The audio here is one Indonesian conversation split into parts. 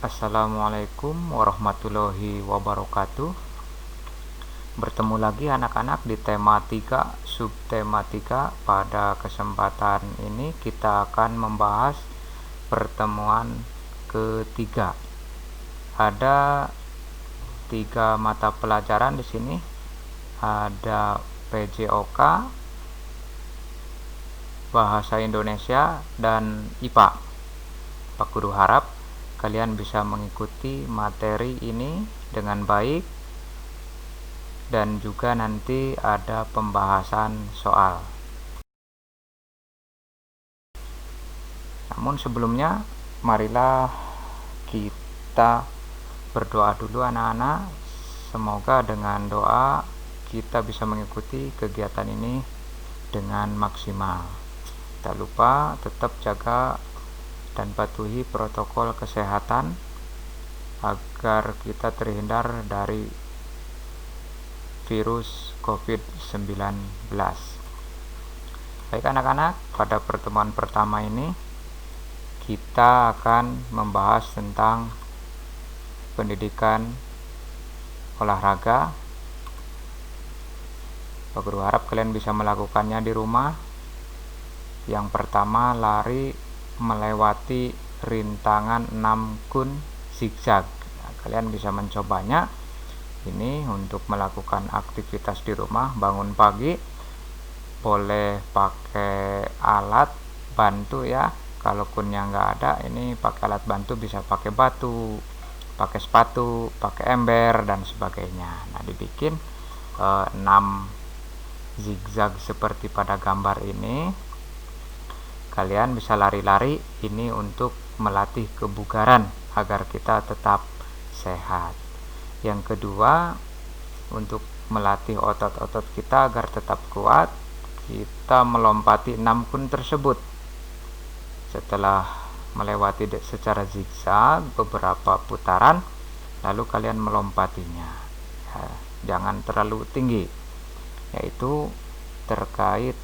Assalamualaikum warahmatullahi wabarakatuh. Bertemu lagi anak-anak di tema 3, subtema 3. Pada kesempatan ini kita akan membahas pertemuan ketiga. Ada 3 mata pelajaran di sini. Ada PJOK, Bahasa Indonesia, dan IPA. Pak Guru harap kalian bisa mengikuti materi ini dengan baik, dan juga nanti ada pembahasan soal. Namun sebelumnya, marilah kita berdoa dulu anak-anak. Semoga dengan doa kita bisa mengikuti kegiatan ini dengan maksimal. Tak lupa tetap jaga dan patuhi protokol kesehatan agar kita terhindar dari virus COVID-19. Baik anak-anak, pada pertemuan pertama ini kita akan membahas tentang pendidikan olahraga. Pak Guru harap kalian bisa melakukannya di rumah. Yang pertama, lari melewati rintangan 6 kun zigzag. Kalian bisa mencobanya. Ini untuk melakukan aktivitas di rumah. Bangun pagi boleh pakai alat bantu ya. Kalau kunnya nggak ada, ini pakai alat bantu, bisa pakai batu, pakai sepatu, pakai ember dan sebagainya. Nah, dibikin 6 zigzag seperti pada gambar ini. Kalian bisa lari-lari ini untuk melatih kebugaran agar kita tetap sehat. Yang kedua, untuk melatih otot-otot kita agar tetap kuat, kita melompati 6 kun tersebut. Setelah melewati secara zigzag beberapa putaran, lalu kalian melompatinya. Ya, jangan terlalu tinggi, yaitu terkait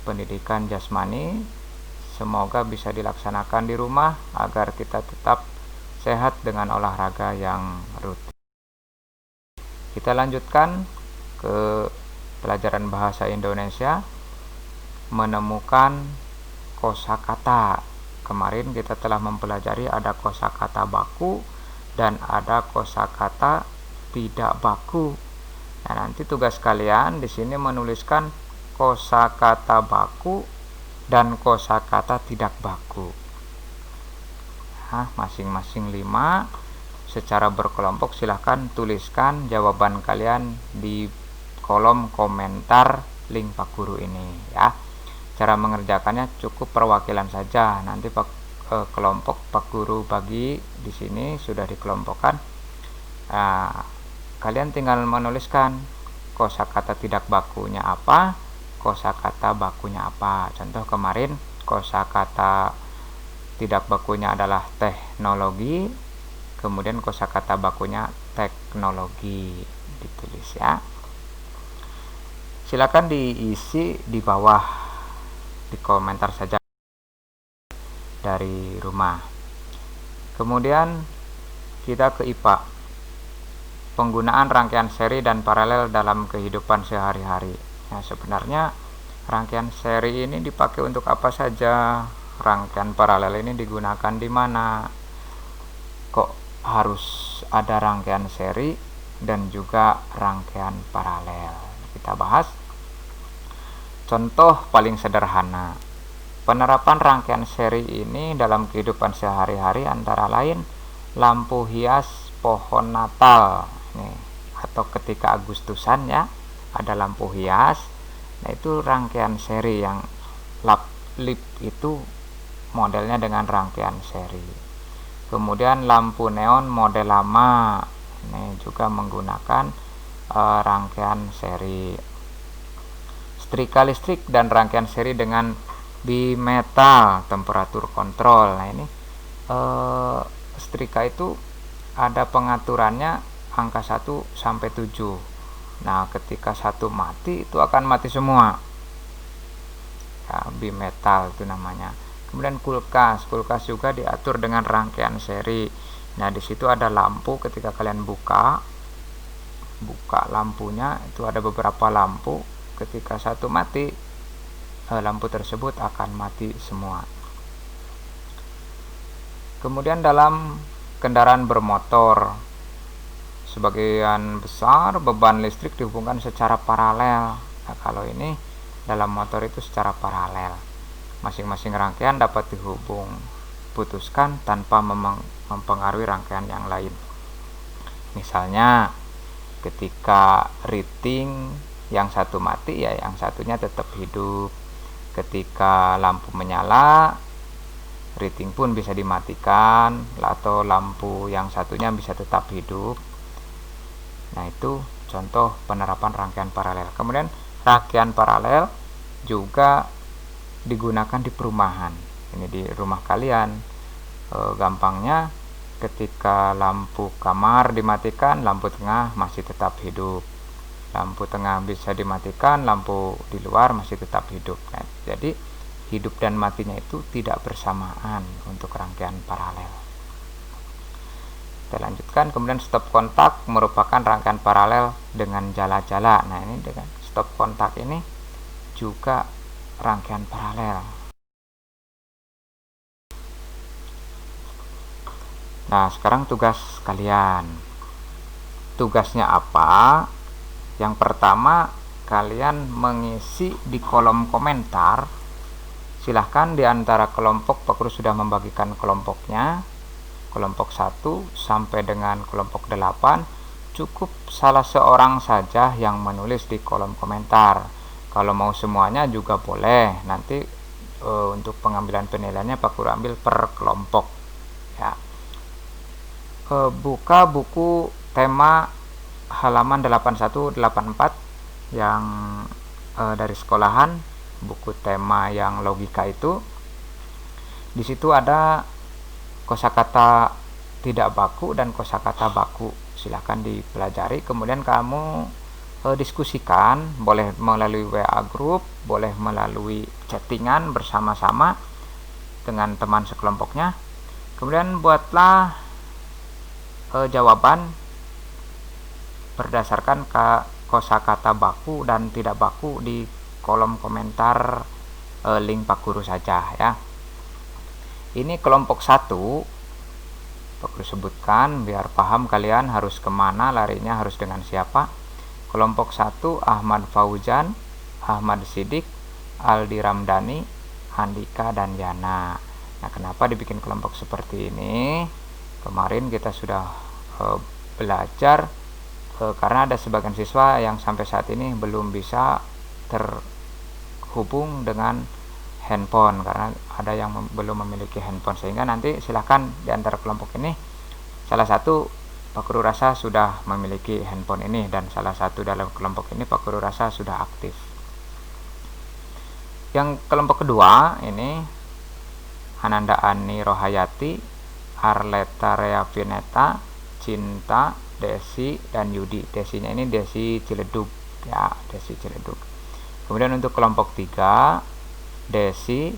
pendidikan jasmani. Semoga bisa dilaksanakan di rumah agar kita tetap sehat dengan olahraga yang rutin. Kita lanjutkan ke pelajaran bahasa Indonesia, menemukan kosakata. Kemarin kita telah mempelajari ada kosakata baku dan ada kosakata tidak baku. Nah, nanti tugas kalian di sini menuliskan kosakata baku dan kosakata tidak baku. Nah, masing-masing 5. Secara berkelompok silahkan tuliskan jawaban kalian di kolom komentar link Pak Guru ini ya. Cara mengerjakannya cukup perwakilan saja. Nanti kelompok Pak Guru bagi di sini sudah dikelompokkan. Kalian tinggal menuliskan kosakata tidak bakunya apa, kosakata bakunya apa. Contoh kemarin kosakata tidak bakunya adalah teknologi, kemudian kosakata bakunya teknologi, ditulis ya. Silakan diisi di bawah di komentar saja dari rumah. Kemudian kita ke IPA. Penggunaan rangkaian seri dan paralel dalam kehidupan sehari-hari. Nah, sebenarnya rangkaian seri ini dipakai untuk apa saja? Rangkaian paralel ini digunakan di mana? Kok harus ada rangkaian seri dan juga rangkaian paralel? Kita bahas. Contoh paling sederhana. Penerapan rangkaian seri ini dalam kehidupan sehari-hari antara lain lampu hias pohon Natal. Nih, atau ketika Agustusan ya, ada lampu hias. Nah, itu rangkaian seri yang lap-lip itu modelnya dengan rangkaian seri. Kemudian lampu neon model lama, ini juga menggunakan rangkaian seri. Setrika listrik dan rangkaian seri dengan bimetal temperatur kontrol. Nah, ini setrika itu ada pengaturannya angka 1 sampai 7. Nah, ketika 1 mati itu akan mati semua. Ya, bimetal itu namanya. Kemudian kulkas juga diatur dengan rangkaian seri. Nah, di situ ada lampu. Ketika kalian buka lampunya, itu ada beberapa lampu. Ketika satu mati, lampu tersebut akan mati semua. Kemudian dalam kendaraan bermotor, sebagian besar beban listrik dihubungkan secara paralel. Nah, kalau ini dalam motor itu secara paralel. Masing-masing rangkaian dapat putuskan tanpa mempengaruhi rangkaian yang lain. Misalnya, ketika rating yang satu mati, ya yang satunya tetap hidup. Ketika lampu menyala, rating pun bisa dimatikan, atau lampu yang satunya bisa tetap hidup. Nah, itu contoh penerapan rangkaian paralel. Kemudian rangkaian paralel juga digunakan di perumahan. Ini di rumah kalian. Gampangnya, ketika lampu kamar dimatikan, lampu tengah masih tetap hidup. Lampu tengah bisa dimatikan, lampu di luar masih tetap hidup. Nah, jadi hidup dan matinya itu tidak bersamaan untuk rangkaian paralel. Kita lanjutkan. Kemudian stop kontak merupakan rangkaian paralel dengan jala-jala. Nah, ini dengan stop kontak ini juga rangkaian paralel. Nah, sekarang tugas kalian. Tugasnya apa? Yang pertama, kalian mengisi di kolom komentar. Silahkan di antara kelompok, Pak Guru sudah membagikan kelompoknya. Kelompok 1 sampai dengan kelompok 8, cukup salah seorang saja yang menulis di kolom komentar. Kalau mau semuanya juga boleh. Nanti untuk pengambilan penilaiannya Pak Guru ambil per kelompok, ya. Buka buku tema halaman 81-84 yang dari sekolahan, buku tema yang logika itu. Di situ ada kosakata tidak baku dan kosakata baku. Silahkan dipelajari. Kemudian kamu diskusikan, boleh melalui WA group, boleh melalui chattingan bersama-sama dengan teman sekelompoknya. Kemudian buatlah jawaban berdasarkan kosakata baku dan tidak baku di kolom komentar link Pak Guru saja, ya. Ini kelompok 1 Pak Guru sebutkan biar paham kalian harus kemana, larinya harus dengan siapa. Kelompok 1 Ahmad Fauzan, Ahmad Sidik, Aldi Ramdhani, Andika dan Yana. Nah, kenapa dibikin kelompok seperti ini? Kemarin kita sudah belajar karena ada sebagian siswa yang sampai saat ini belum bisa terhubung dengan handphone, karena ada yang belum memiliki handphone, sehingga nanti silahkan di antara kelompok ini salah satu Pak Guru rasa sudah memiliki handphone ini, dan salah satu dalam kelompok ini Pak Guru rasa sudah aktif. Yang kelompok kedua ini Ananda Ani Rohayati, Arleta Reavineta, Cinta, Desi dan Yudi. Desinya ini Desi Ciledug, ya, Desi Ciledug. Kemudian untuk kelompok 3 Desi,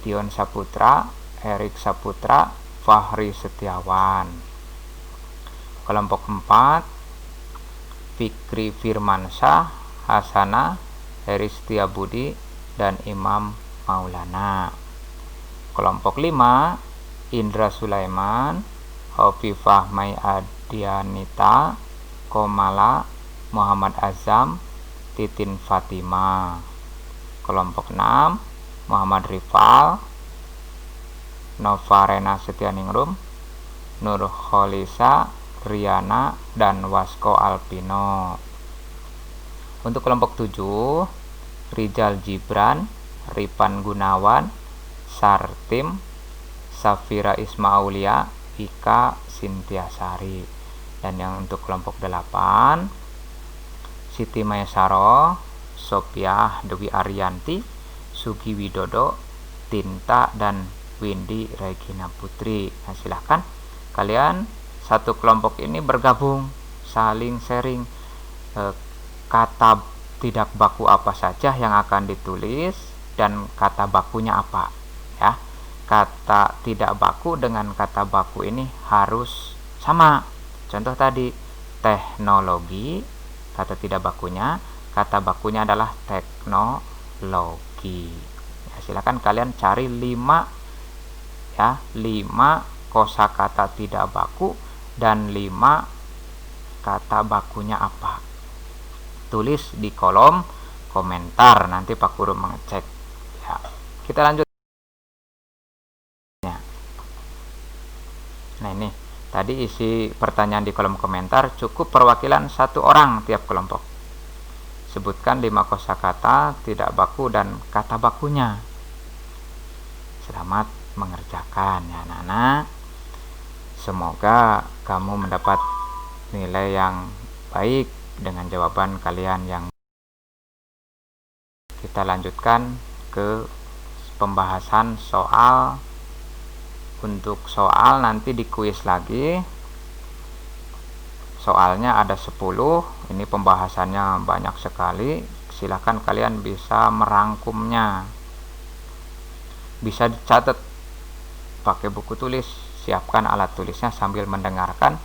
Dion Saputra, Erik Saputra, Fahri Setiawan. Kelompok 4 Fikri Firmansyah, Hasana, Heri Setiabudi dan Imam Maulana. Kelompok 5 Indra Sulaiman, Hovifah Mai Adianita, Komala, Muhammad Azam, Titin Fatima. Kelompok 6 Muhammad Rifal, Nova Rena Setianingrum, Nur Kholisa, Riana dan Wasko Alpino. Untuk kelompok 7 Rizal Gibran, Ripan Gunawan, Sartim, Safira Ismaulia, Ika Sintiasari. Dan yang untuk kelompok 8 Siti Maesaro, Sopiah Dewi Arianti, Sugi Widodo, Tinta dan Windy Regina Putri. Nah, silahkan kalian satu kelompok ini bergabung, saling sharing kata tidak baku apa saja yang akan ditulis dan kata bakunya apa, ya. kata tidak baku dengan kata baku ini harus sama. Contoh tadi teknologi, kata tidak bakunya, kata bakunya adalah teknologi. Ya, silakan kalian cari 5 kosakata tidak baku dan 5 kata bakunya apa. Tulis di kolom komentar, nanti Pak Guru mengecek. Ya, kita lanjut. Nah, ini tadi isi pertanyaan di kolom komentar, cukup perwakilan 1 orang tiap kelompok. Sebutkan 5 kosakata tidak baku dan kata bakunya. Selamat mengerjakan ya anak-anak. Semoga kamu mendapat nilai yang baik dengan jawaban kalian yang. Kita lanjutkan ke pembahasan soal. Untuk soal nanti di kuis lagi. Soalnya ada 10. Ini pembahasannya banyak sekali. Silahkan kalian bisa merangkumnya. Bisa dicatat pakai buku tulis. Siapkan alat tulisnya sambil mendengarkan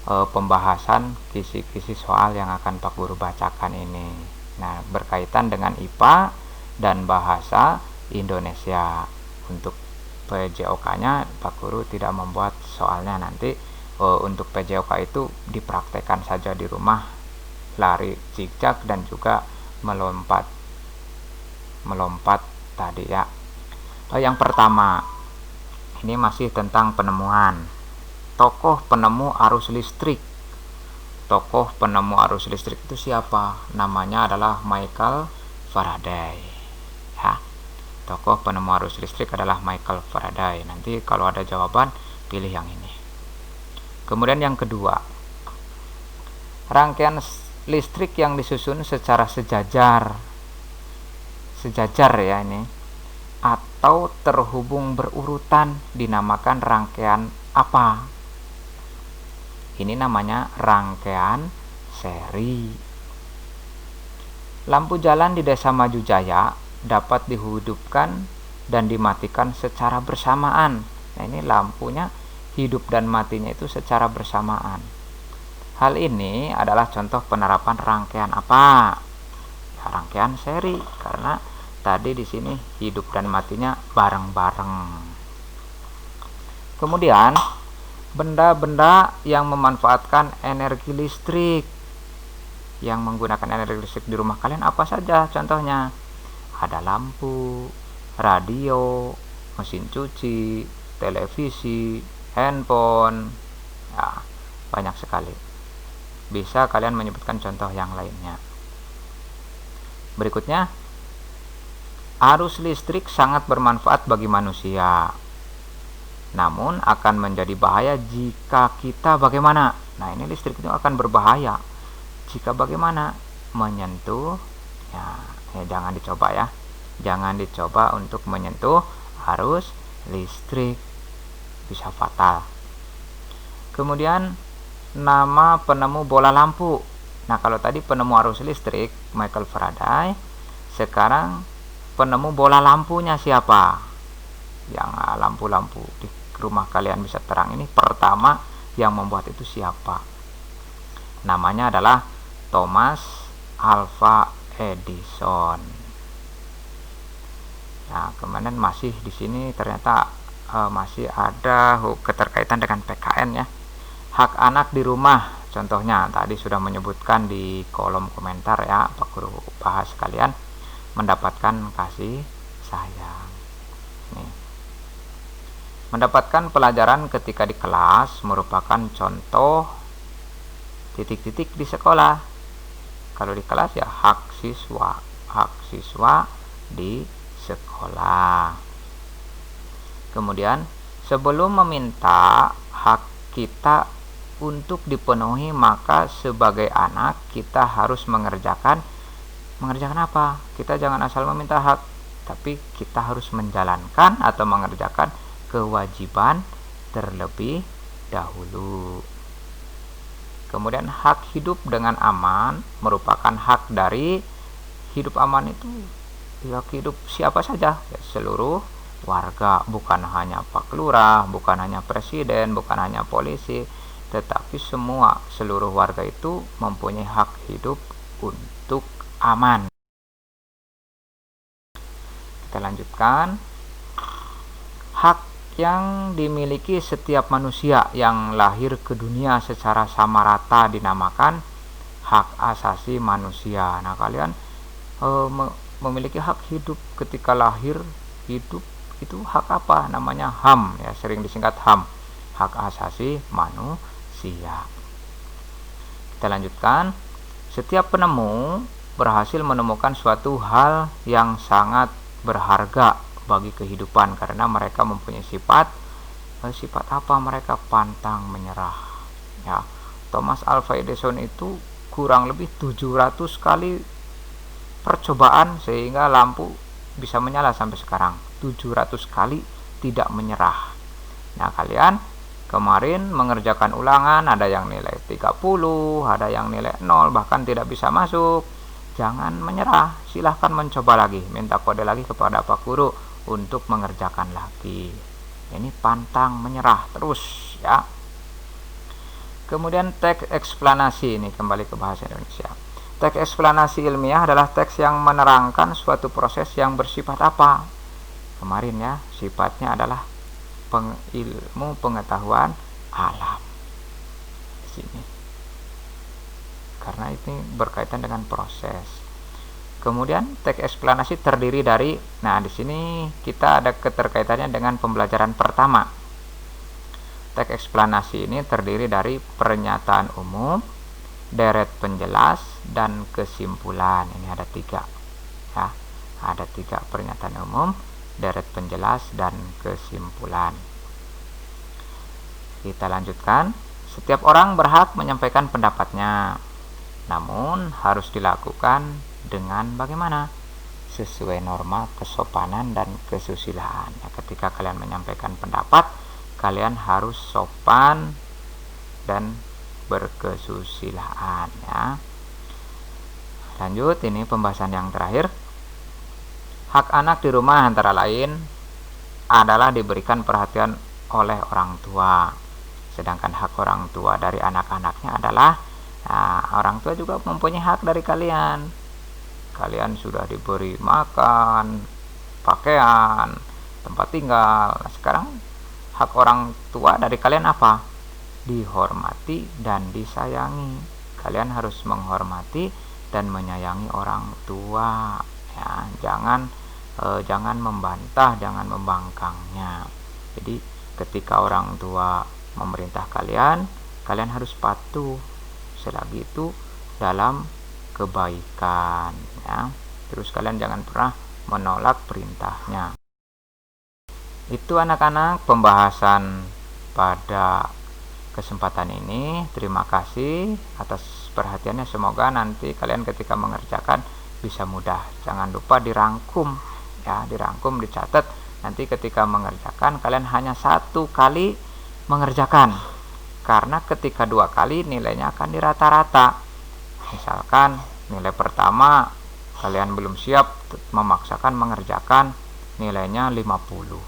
pembahasan kisi-kisi soal yang akan Pak Guru bacakan ini. Nah, berkaitan dengan IPA dan bahasa Indonesia. Untuk PJOK-nya Pak Guru tidak membuat soalnya, nanti untuk PJOK itu dipraktekkan saja di rumah, lari zigzag dan juga melompat tadi ya. Yang pertama ini masih tentang penemuan. Tokoh penemu arus listrik. Tokoh penemu arus listrik itu siapa? Namanya adalah Michael Faraday ya. Tokoh penemu arus listrik adalah Michael Faraday. Nanti kalau ada jawaban pilih yang ini. Kemudian yang kedua, rangkaian listrik yang disusun secara sejajar ya ini, atau terhubung berurutan dinamakan rangkaian apa? Ini namanya rangkaian seri. Lampu jalan di Desa Maju Jaya dapat dihidupkan dan dimatikan secara bersamaan. Nah, ini lampunya hidup dan matinya itu secara bersamaan. Hal ini adalah contoh penerapan rangkaian apa? Ya, rangkaian seri, karena tadi di sini hidup dan matinya bareng-bareng. Kemudian benda-benda yang memanfaatkan energi listrik. Yang menggunakan energi listrik di rumah kalian apa saja contohnya? Ada lampu, radio, mesin cuci, televisi, handphone, ya, banyak sekali. Bisa kalian menyebutkan contoh yang lainnya. Berikutnya, arus listrik sangat bermanfaat bagi manusia, namun akan menjadi bahaya jika kita bagaimana? Nah, ini listrik itu akan berbahaya jika bagaimana? Menyentuh ya, jangan dicoba ya. Jangan dicoba untuk menyentuh arus listrik, bisa fatal. Kemudian nama penemu bola lampu. Nah, kalau tadi penemu arus listrik Michael Faraday, sekarang penemu bola lampunya siapa? Yang lampu-lampu di rumah kalian bisa terang ini, pertama yang membuat itu siapa? Namanya adalah Thomas Alva Edison. Nah, kemudian masih di sini ternyata masih ada keterkaitan dengan PKN ya. Hak anak di rumah, contohnya tadi sudah menyebutkan di kolom komentar ya, Pak Guru bahas kalian mendapatkan kasih sayang. Nih. Mendapatkan pelajaran ketika di kelas merupakan contoh titik-titik di sekolah. Kalau di kelas ya hak siswa di sekolah. Kemudian sebelum meminta hak kita untuk dipenuhi, maka sebagai anak kita harus mengerjakan apa? Kita jangan asal meminta hak, tapi kita harus menjalankan atau mengerjakan kewajiban terlebih dahulu. Kemudian hak hidup dengan aman merupakan hak dari hidup aman itu hak hidup siapa saja ya, seluruh warga, bukan hanya Pak Lurah, bukan hanya presiden, bukan hanya polisi, tetapi seluruh warga itu mempunyai hak hidup untuk aman. Kita lanjutkan. Hak yang dimiliki setiap manusia yang lahir ke dunia secara sama rata dinamakan hak asasi manusia. Nah, kalian memiliki hak hidup ketika lahir. Hidup itu hak apa? Namanya HAM, ya, sering disingkat HAM, hak asasi manusia. Kita lanjutkan. Setiap penemu berhasil menemukan suatu hal yang sangat berharga bagi kehidupan karena mereka mempunyai sifat apa? Mereka pantang menyerah, ya. Thomas Alva Edison itu kurang lebih 700 kali percobaan sehingga lampu bisa menyala sampai sekarang. 700 kali tidak menyerah. Nah, kalian kemarin mengerjakan ulangan, ada yang nilai 30, ada yang nilai 0, bahkan tidak bisa masuk. Jangan menyerah, silahkan mencoba lagi, minta kode lagi kepada Pak Guru untuk mengerjakan lagi. Ini pantang menyerah terus, ya. Kemudian teks eksplanasi, ini kembali ke bahasa Indonesia. Teks eksplanasi ilmiah adalah teks yang menerangkan suatu proses yang bersifat apa? Kemarin, ya, sifatnya adalah ilmu pengetahuan alam. Di sini. Karena ini berkaitan dengan proses. Kemudian teks eksplanasi terdiri dari, nah di sini kita ada keterkaitannya dengan pembelajaran pertama. Teks eksplanasi ini terdiri dari pernyataan umum, deret penjelas, dan kesimpulan. Ini ada 3, ya. Ada 3 pernyataan umum, deret penjelas, dan kesimpulan. Kita lanjutkan. Setiap orang berhak menyampaikan pendapatnya, namun harus dilakukan dengan bagaimana? Sesuai norma kesopanan dan kesusilaan. Ya, ketika kalian menyampaikan pendapat, kalian harus sopan dan berkesusilaan, ya. Lanjut, ini pembahasan yang terakhir. Hak anak di rumah antara lain adalah diberikan perhatian oleh orang tua. Sedangkan hak orang tua dari anak-anaknya adalah, nah, orang tua juga mempunyai hak dari kalian. Kalian sudah diberi makan, pakaian, tempat tinggal. Nah, sekarang hak orang tua dari kalian apa? Dihormati dan disayangi. Kalian harus menghormati dan menyayangi orang tua, ya. Jangan membantah, jangan membangkangnya. Jadi ketika orang tua memerintah kalian harus patuh. Selagi itu dalam kebaikan, ya. Terus kalian jangan pernah menolak perintahnya. Itu anak-anak pembahasan pada kesempatan ini. Terima kasih atas perhatiannya. Semoga nanti kalian ketika mengerjakan bisa mudah. Jangan lupa dirangkum, ya, dirangkum, dicatat. Nanti ketika mengerjakan kalian hanya 1 kali mengerjakan, karena ketika 2 kali nilainya akan dirata-rata. Misalkan nilai pertama kalian belum siap, memaksakan mengerjakan, nilainya 50.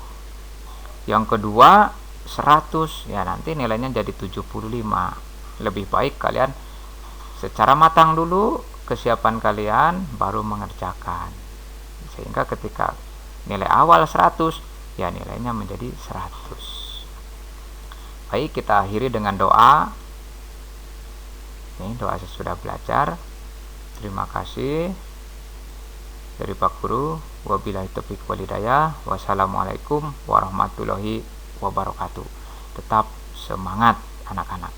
Yang kedua 100, ya nanti nilainya jadi 75. Lebih baik kalian secara matang dulu kesiapan kalian baru mengerjakan, sehingga ketika nilai awal 100, ya nilainya menjadi 100. Baik, kita akhiri dengan doa. Ini doa sesudah belajar. Terima kasih dari Pak Guru. Wabillahi taufiq wal hidayah. Wassalamualaikum warahmatullahi wabarakatuh. Tetap semangat anak-anak.